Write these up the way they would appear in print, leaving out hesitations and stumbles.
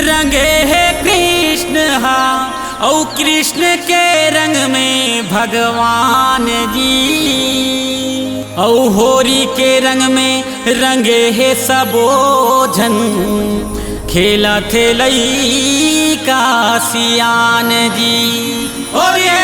रंगे है कृष्ण हा और कृष्ण के रंग में भगवान जी और होरी के रंग में रंगे है सबो जन खेला थे लई का सियान जी। और ये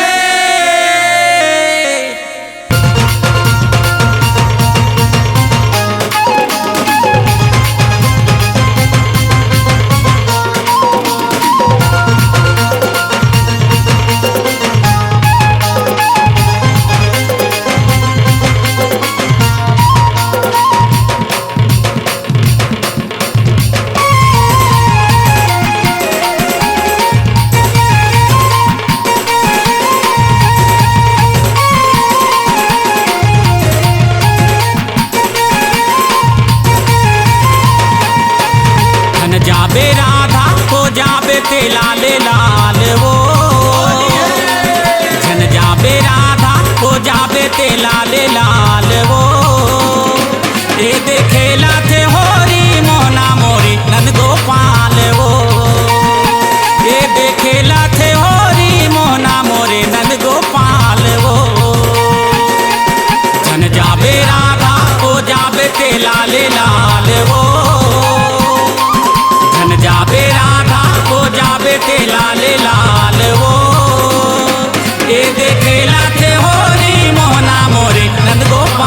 जाबे राधा को जाबे ते लाले लाल वो झन जाबे राधा को जाबे ते लाले लाल वो ये देखेला थे होरी मोना मोरी नंद गोपाल वो ये देखेला थे होरी मोना मोरे नंद गोपाल वो झन जाबे राधा को जाबे ते लाले लाल वो जाबे राधा को जाबे ते लाले लाल वो ये देखेला थे होरी मोहना मोरे नंद गोपाल।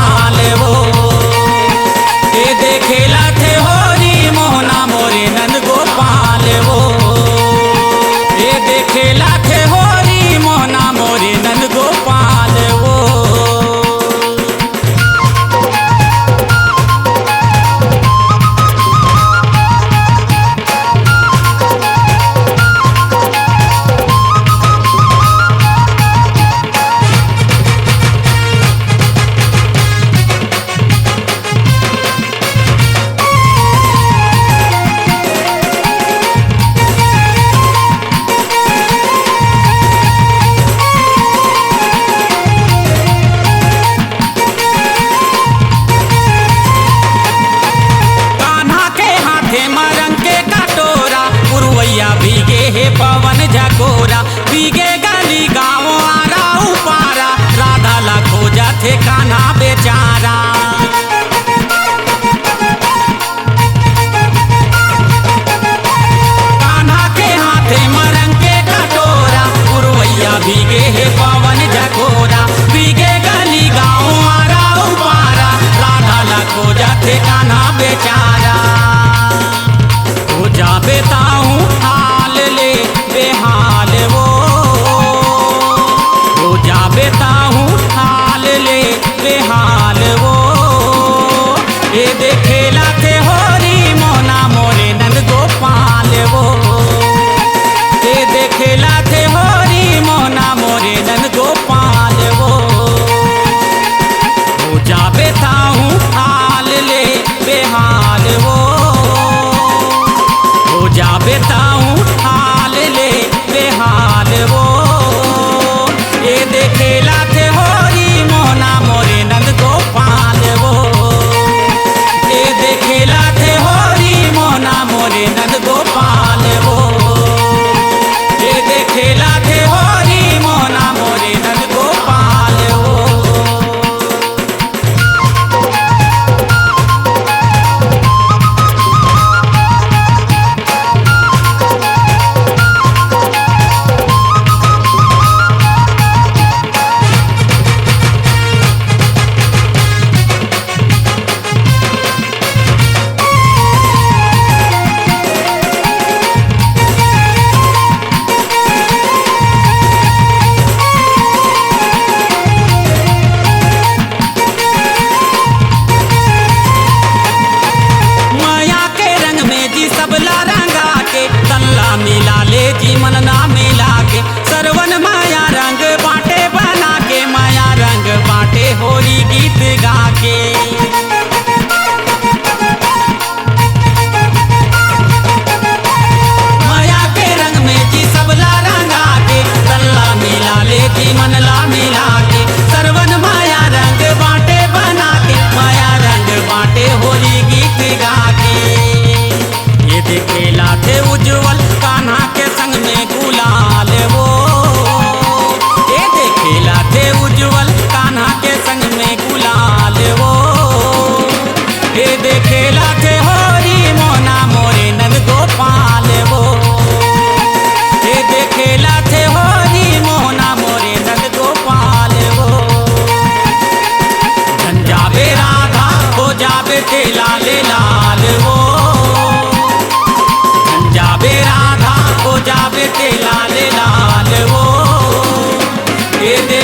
ए